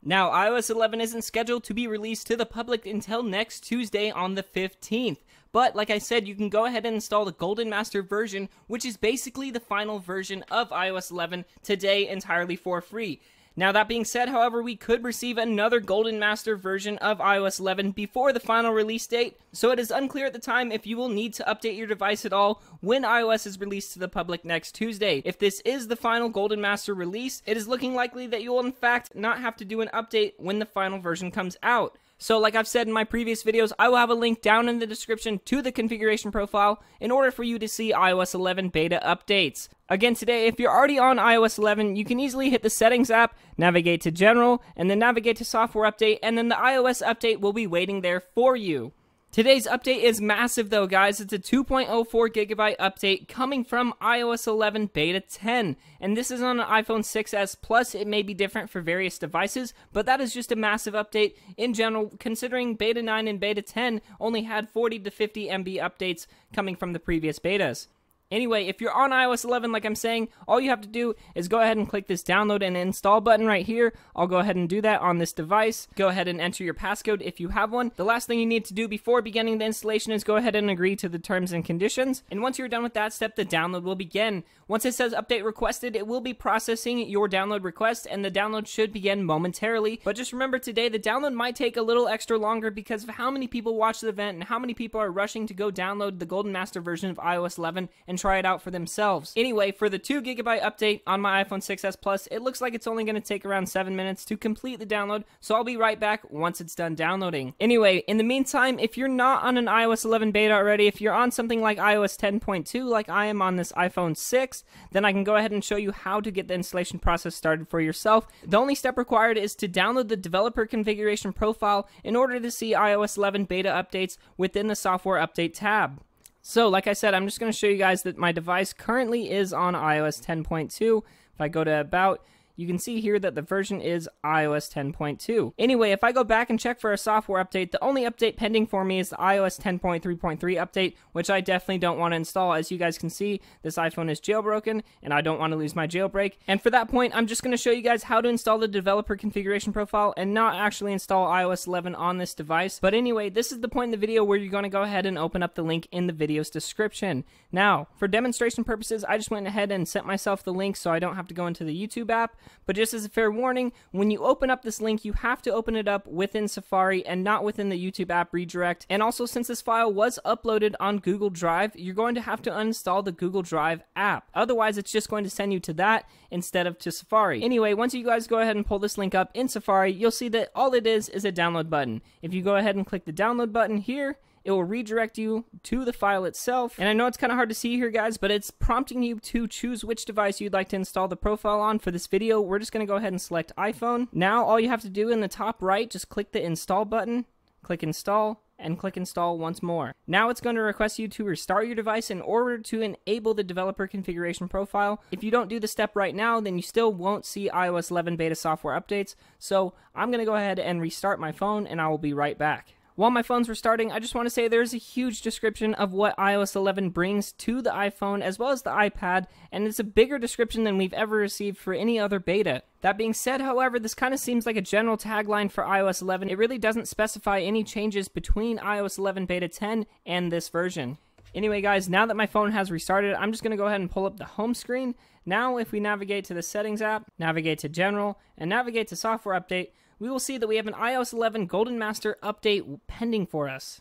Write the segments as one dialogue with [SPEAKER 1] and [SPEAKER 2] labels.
[SPEAKER 1] Now, iOS 11 isn't scheduled to be released to the public until next Tuesday on the 15th. But like I said, you can go ahead and install the Golden Master version, which is basically the final version of iOS 11 today entirely for free. Now, that being said, however, we could receive another Golden Master version of iOS 11 before the final release date, so it is unclear at the time if you will need to update your device at all when iOS is released to the public next Tuesday. If this is the final Golden Master release, it is looking likely that you will in fact not have to do an update when the final version comes out. So like I've said in my previous videos, I will have a link down in the description to the configuration profile in order for you to see iOS 11 beta updates. Again today, if you're already on iOS 11, you can easily hit the Settings app, navigate to General, and then navigate to Software Update, and then the iOS update will be waiting there for you. Today's update is massive though, guys. It's a 2.04 gigabyte update coming from iOS 11 Beta 10. And this is on an iPhone 6s Plus. It may be different for various devices, but that is just a massive update in general, considering Beta 9 and Beta 10 only had 40 to 50 MB updates coming from the previous betas. Anyway, if you're on iOS 11, like I'm saying, all you have to do is go ahead and click this download and install button right here. I'll go ahead and do that on this device. Go ahead and enter your passcode if you have one. The last thing you need to do before beginning the installation is go ahead and agree to the terms and conditions. And once you're done with that step, the download will begin. Once it says update requested, it will be processing your download request, and the download should begin momentarily. But just remember today, the download might take a little extra longer because of how many people watch the event and how many people are rushing to go download the Golden Master version of iOS 11 and try it out for themselves. Anyway, for the 2 gigabyte update on my iPhone 6s Plus, it looks like it's only going to take around 7 minutes to complete the download, so I'll be right back once it's done downloading. Anyway, in the meantime, if you're not on an iOS 11 beta already, if you're on something like iOS 10.2 like I am on this iPhone 6, then I can go ahead and show you how to get the installation process started for yourself. The only step required is to download the developer configuration profile in order to see iOS 11 beta updates within the software update tab. So, like I said, I'm just going to show you guys that my device currently is on iOS 10.2. If I go to About, you can see here that the version is iOS 10.2. Anyway, if I go back and check for a software update, the only update pending for me is the iOS 10.3.3 update, which I definitely don't want to install. As you guys can see, this iPhone is jailbroken, and I don't want to lose my jailbreak. And for that point, I'm just going to show you guys how to install the developer configuration profile and not actually install iOS 11 on this device. But anyway, this is the point in the video where you're going to go ahead and open up the link in the video's description. Now, for demonstration purposes, I just went ahead and sent myself the link so I don't have to go into the YouTube app. But just as a fair warning, when you open up this link, you have to open it up within Safari and not within the YouTube app redirect. And also, since this file was uploaded on Google Drive, you're going to have to uninstall the Google Drive app. Otherwise, it's just going to send you to that instead of to Safari. Anyway, once you guys go ahead and pull this link up in Safari, you'll see that all it is a download button. If you go ahead and click the download button here, it will redirect you to the file itself. And I know it's kind of hard to see here, guys, but it's prompting you to choose which device you'd like to install the profile on. For this video, we're just going to go ahead and select iPhone. Now, all you have to do in the top right, just click the install button, click install, and click install once more. Now it's going to request you to restart your device in order to enable the developer configuration profile. If you don't do the step right now, then you still won't see iOS 11 beta software updates. So I'm going to go ahead and restart my phone, and I will be right back. While my phone's restarting, I just want to say there's a huge description of what iOS 11 brings to the iPhone as well as the iPad, and it's a bigger description than we've ever received for any other beta. That being said, however, this kind of seems like a general tagline for iOS 11. It really doesn't specify any changes between iOS 11 Beta 10 and this version. Anyway, guys, now that my phone has restarted, I'm just going to go ahead and pull up the home screen. Now, if we navigate to the Settings app, navigate to General, and navigate to Software Update, we will see that we have an iOS 11 Golden Master update pending for us.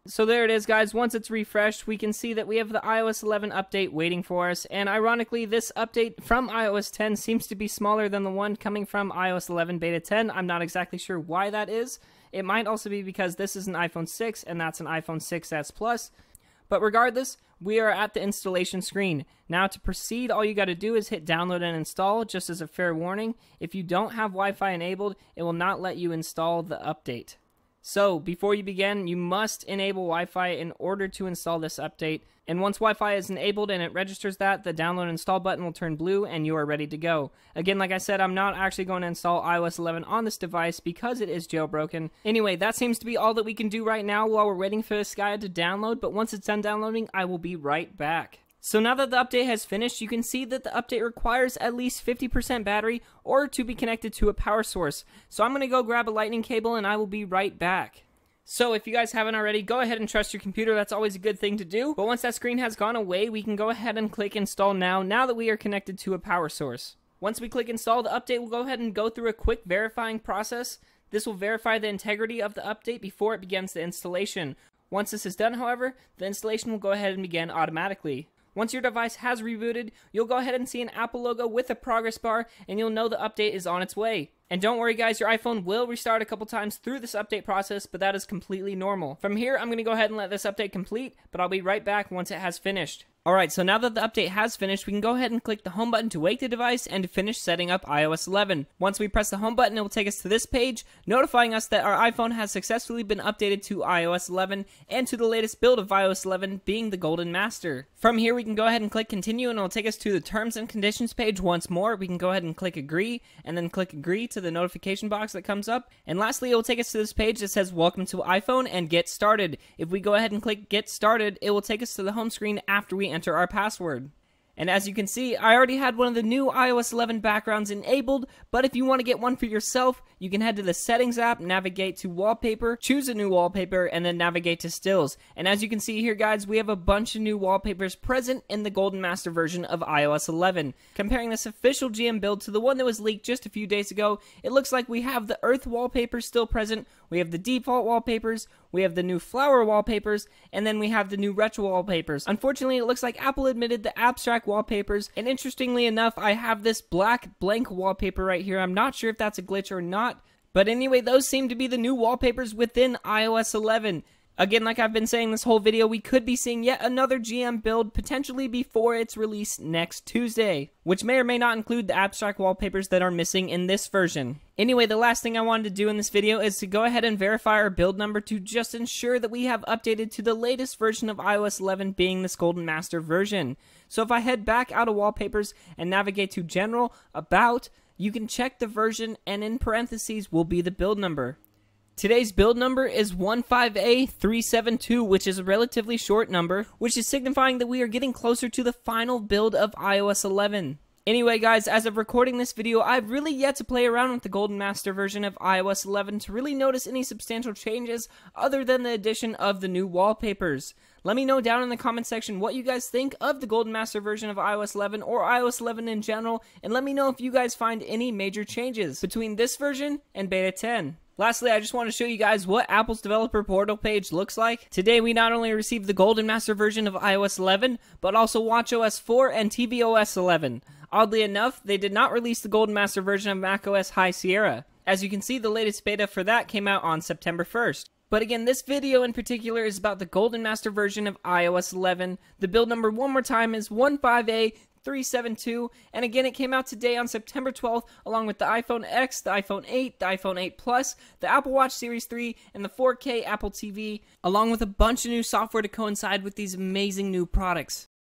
[SPEAKER 1] So there it is, guys. Once it's refreshed, we can see that we have the iOS 11 update waiting for us. And ironically, this update from iOS 10 seems to be smaller than the one coming from iOS 11 Beta 10. I'm not exactly sure why that is. It might also be because this is an iPhone 6 and that's an iPhone 6s Plus. But regardless, we are at the installation screen. Now to proceed, all you got to do is hit download and install. Just as a fair warning, if you don't have Wi-Fi enabled, it will not let you install the update. So before you begin, you must enable Wi-Fi in order to install this update. And once Wi-Fi is enabled and it registers that, the download and install button will turn blue and you are ready to go. Again, like I said, I'm not actually going to install iOS 11 on this device because it is jailbroken. Anyway, that seems to be all that we can do right now while we're waiting for this guy to download. But once it's done downloading, I will be right back. So now that the update has finished, you can see that the update requires at least 50% battery or to be connected to a power source. So I'm going to go grab a lightning cable and I will be right back. So if you guys haven't already, go ahead and trust your computer. That's always a good thing to do. But once that screen has gone away, we can go ahead and click install now that we are connected to a power source. Once we click install, the update will go ahead and go through a quick verifying process. This will verify the integrity of the update before it begins the installation. Once this is done, however, the installation will go ahead and begin automatically. Once your device has rebooted, you'll go ahead and see an Apple logo with a progress bar, and you'll know the update is on its way. And don't worry guys, your iPhone will restart a couple times through this update process, but that is completely normal. From here, I'm going to go ahead and let this update complete, but I'll be right back once it has finished. Alright, so now that the update has finished, we can go ahead and click the home button to wake the device and to finish setting up iOS 11. Once we press the home button, it will take us to this page, notifying us that our iPhone has successfully been updated to iOS 11 and to the latest build of iOS 11 being the Golden Master. From here, we can go ahead and click continue and it will take us to the terms and conditions page once more. We can go ahead and click agree and then click agree to the notification box that comes up. And lastly, it will take us to this page that says welcome to iPhone and get started. If we go ahead and click get started, it will take us to the home screen after we enter our password. And as you can see, I already had one of the new iOS 11 backgrounds enabled, but if you want to get one for yourself, you can head to the Settings app, navigate to Wallpaper, choose a new wallpaper, and then navigate to Stills. And as you can see here, guys, we have a bunch of new wallpapers present in the Golden Master version of iOS 11. Comparing this official GM build to the one that was leaked just a few days ago, it looks like we have the Earth wallpaper still present, we have the default wallpapers, we have the new flower wallpapers, and then we have the new retro wallpapers. Unfortunately, it looks like Apple admitted the abstract wallpapers, and interestingly enough, I have this black blank wallpaper right here. I'm not sure if that's a glitch or not, but anyway, those seem to be the new wallpapers within iOS 11. Again, like I've been saying this whole video, we could be seeing yet another GM build potentially before its release next Tuesday, which may or may not include the abstract wallpapers that are missing in this version. Anyway, the last thing I wanted to do in this video is to go ahead and verify our build number to just ensure that we have updated to the latest version of iOS 11 being this Golden Master version. So if I head back out of wallpapers and navigate to General, About, you can check the version and in parentheses will be the build number. Today's build number is 15A372, which is a relatively short number, which is signifying that we are getting closer to the final build of iOS 11. Anyway guys, as of recording this video, I've really yet to play around with the Golden Master version of iOS 11 to really notice any substantial changes other than the addition of the new wallpapers. Let me know down in the comment section what you guys think of the Golden Master version of iOS 11 or iOS 11 in general, and let me know if you guys find any major changes between this version and Beta 10. Lastly, I just want to show you guys what Apple's developer portal page looks like. Today, we not only received the Golden Master version of iOS 11, but also watchOS 4 and tvOS 11. Oddly enough, they did not release the Golden Master version of macOS High Sierra. As you can see, the latest beta for that came out on September 1st. But again, this video in particular is about the Golden Master version of iOS 11. The build number one more time is 15A372, and again it came out today on September 12th along with the iPhone X, the iPhone 8, the iPhone 8 Plus, the Apple Watch Series 3, and the 4K Apple TV, along with a bunch of new software to coincide with these amazing new products.